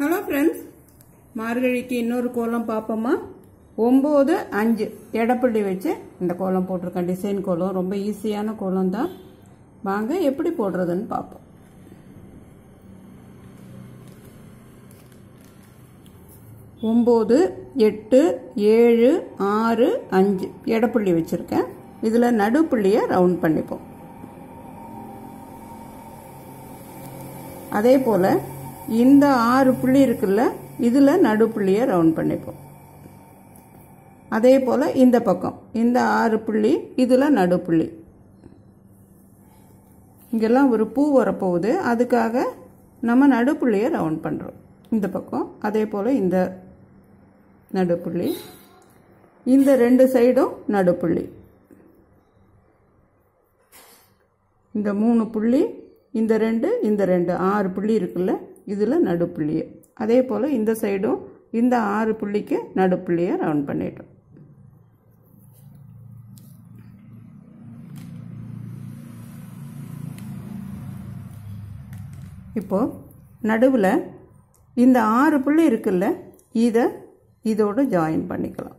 Hello friends, மார்கழிக்கு இன்னொரு கோலம் பார்ப்போமா? 9, 5 எடப்புள்ளி வச்சு இந்த கோலம் போட்டிருக்கேன். டிசைன் கோலம், ரொம்ப ஈஸியான கோலம் தான். வாங்க எப்படி போடுறதுன்னு பார்ப்போம். ஒம்பது, 8, 7, 6, 5 எடப்புள்ளி வச்சுருக்கேன். இதில் நடுப்புள்ளியை ரவுண்ட் பண்ணிப்போம். அதே போல் இந்த 6 புள்ளி இருக்குல்ல, இதில் நடுப்புள்ளியை ரவுண்ட் பண்ணிப்போம். அதே போல் இந்த பக்கம் இந்த 6 புள்ளி, இதில் நடுப்புள்ளி. இங்கெல்லாம் ஒரு பூ வரப்போகுது, அதுக்காக நம்ம நடுப்புள்ளியை ரவுண்ட் பண்ணுறோம். இந்த பக்கம் அதே போல் இந்த நடுப்புள்ளி, இந்த 2 சைடும் நடுப்புள்ளி, இந்த 3 புள்ளி, இந்த 2, இந்த 2 6 புள்ளி இருக்குல்ல, இதில் நடுப்புள்ளியை. அதே போல் இந்த சைடும் இந்த 6 புள்ளிக்கு நடுப்புள்ளியை ரவுண்ட் பண்ணிட்டோம். இப்போது நடுவில் இந்த 6 புள்ளி இருக்குல்ல, இதோடு ஜாயின் பண்ணிக்கலாம்.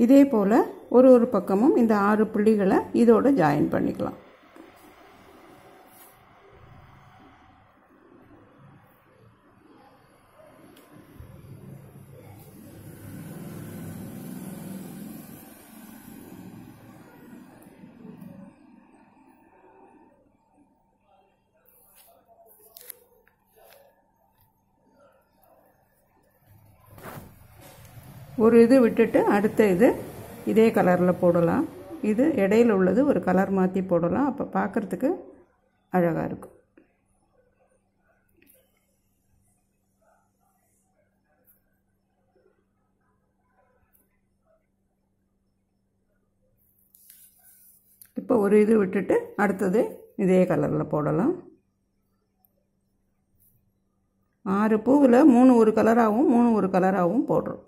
இதே போல் ஒரு பக்கமும் இந்த 6 புள்ளிகளை இதோட ஜாயின் பண்ணிக்கலாம். ஒரு இது விட்டுட்டு அடுத்த இதே கலரில் போடலாம். இது இடையில உள்ளது ஒரு கலர் மாற்றி போடலாம், அப்போ பார்க்குறதுக்கு அழகாக இருக்கும். இப்போ ஒரு இது விட்டுட்டு அடுத்தது இதே கலரில் போடலாம். 6 பூவில் 3 ஒரு கலராகவும் 3 ஒரு கலராகவும் போடுறோம்.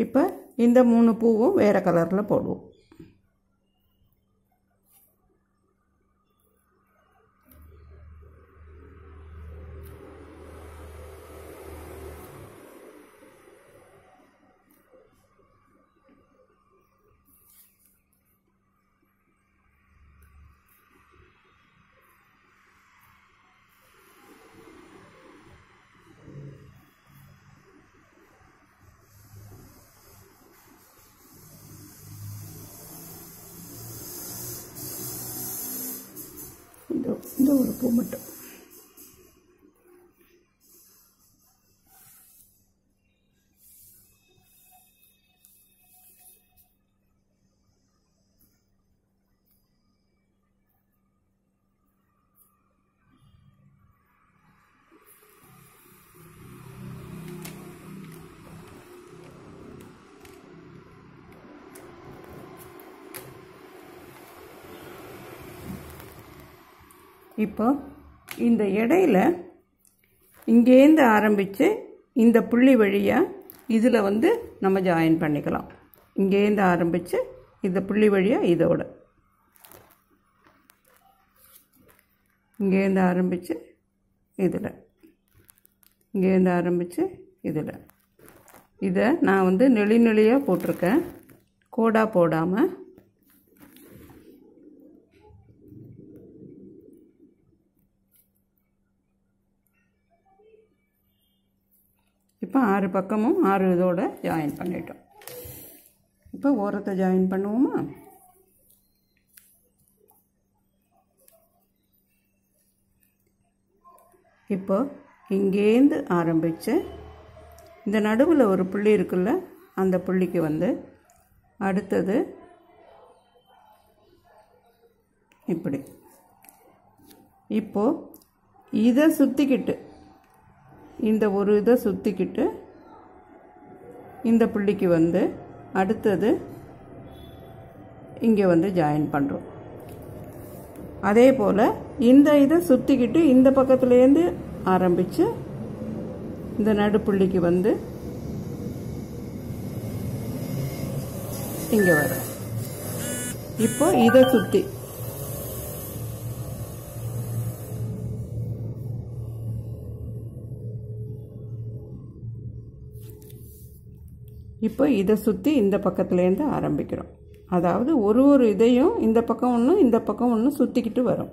இப்போ இந்த 3 பூவும் வேறு கலரில் போடுவோம். இந்த ஒரு பூ மட்டும். இப்போ இந்த இடையில இங்கேருந்து ஆரம்பித்து இந்த புள்ளி வழியாக இதில் நம்ம ஜாயின் பண்ணிக்கலாம். இங்கேருந்து ஆரம்பித்து இந்த புள்ளி வழியாக இதோட இங்கேருந்து ஆரம்பித்து இதில், இங்கேருந்து ஆரம்பித்து இதில். இதை நான் நெளியாக போட்டிருக்கேன், கோடாக போடாமல். இப்போ 6 பக்கமும் 6 இதோட ஜாயின் பண்ணிட்டோம். இப்போ ஓரத்தை ஜாயின் பண்ணுவோமா? இப்போ இங்கேருந்து ஆரம்பித்து இந்த நடுவில் ஒரு புள்ளி இருக்குல்ல, அந்த புள்ளிக்கு அடுத்தது இப்படி. இப்போது இதை சுற்றிக்கிட்டு, இந்த ஒரு இதை சுற்றிக்கிட்டு இந்த புள்ளிக்கு வந்து அடுத்தது இங்கே வந்து ஜாயின் பண்ணுறோம். அதே போல் இந்த இதை சுற்றிக்கிட்டு இந்த பக்கத்துலேருந்து ஆரம்பித்து இந்த நடுப்புள்ளிக்கு வந்து இங்கே வரும். இப்போ இதை சுற்றி இந்த பக்கத்துலேருந்து ஆரம்பிக்கிறோம். அதாவது ஒரு இதையும் இந்த பக்கம் ஒன்று இந்த பக்கம் ஒன்று சுற்றிக்கிட்டு வரும்.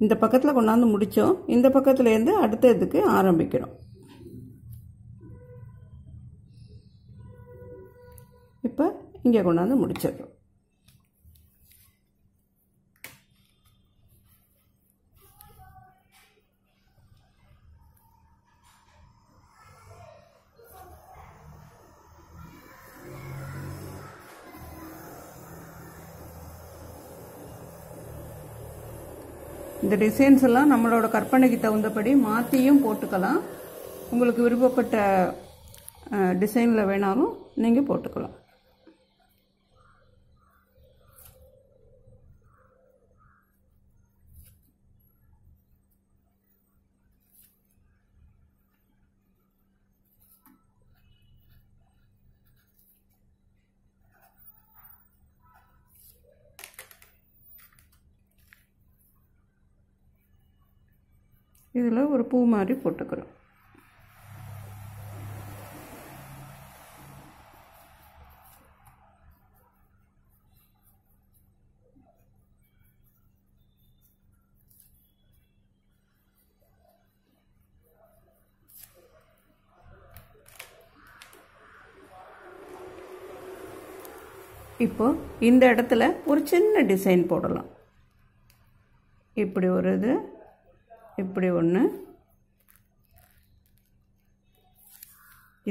இந்த பக்கத்தில் கொண்டாந்து முடித்தோம். இந்த பக்கத்துலேருந்து அடுத்த இதுக்கு ஆரம்பிக்கிறோம். இப்போ இங்கே கொண்டாந்து முடிச்சிடுறோம். இந்த டிசைன்ஸ் எல்லாம் நம்மளோட கற்பனைக்கு தகுந்தபடி மாற்றியும் போட்டுக்கலாம். உங்களுக்கு விருப்பப்பட்ட டிசைனில் வேணாலும் நீங்கள் போட்டுக்கலாம். இதில் ஒரு பூ மாதிரி போட்டுக்கிறோம். இப்போ இந்த இடத்துல ஒரு சின்ன டிசைன் போடலாம். இப்படி ஒரு இது, இப்படி ஒன்று,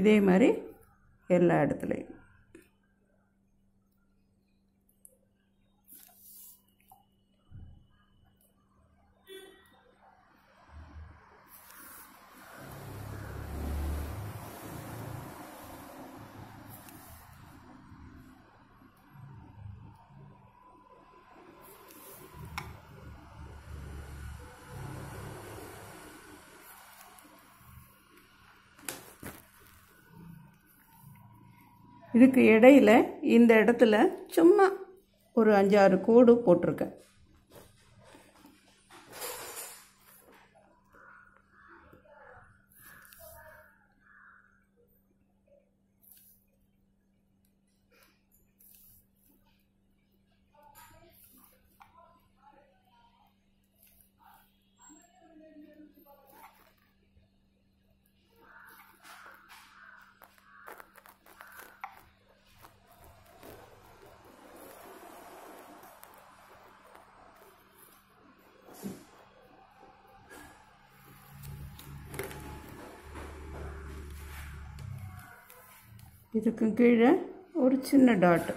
இதே மாதிரி எல்லா இடத்துலையும். இதுக்கு இடையில இந்த இடத்துல சும்மா ஒரு 5-6 கோடு போட்டிருக்கேன். இதுக்கு கீழே ஒரு சின்ன டாட்.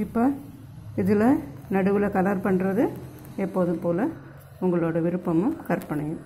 இப்போ இதில் நடுவில் கலர் பண்ணுறது எப்போதும் போல் உங்களோட விருப்பமும் கற்பனையும்.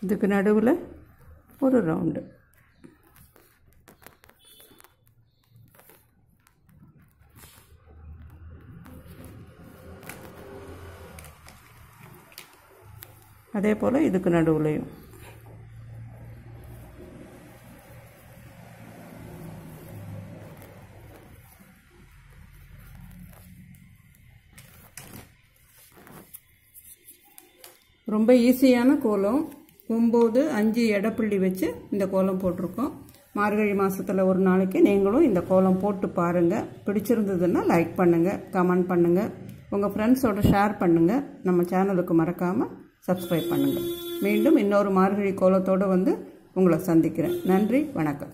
இதுக்கு நடுவில் ஒரு ரவுண்டு. அதே போல் இதுக்கு நடுவுலையும். ரொம்ப ஈஸியான கோலம். 9, 5 எடைப்புள்ளி வச்சு இந்த கோலம் போட்டிருக்கோம். மார்கழி மாதத்தில் ஒரு நாளைக்கு நீங்களும் இந்த கோலம் போட்டு பாருங்கள். பிடிச்சிருந்ததுன்னா லைக் பண்ணுங்கள், கமெண்ட் பண்ணுங்கள், உங்கள் ஃப்ரெண்ட்ஸோட ஷேர் பண்ணுங்கள். நம்ம சேனலுக்கு மறக்காமல் சப்ஸ்கிரைப் பண்ணுங்கள். மீண்டும் இன்னொரு மார்கழி கோலத்தோடு வந்து உங்களை சந்திக்கிறேன். நன்றி, வணக்கம்.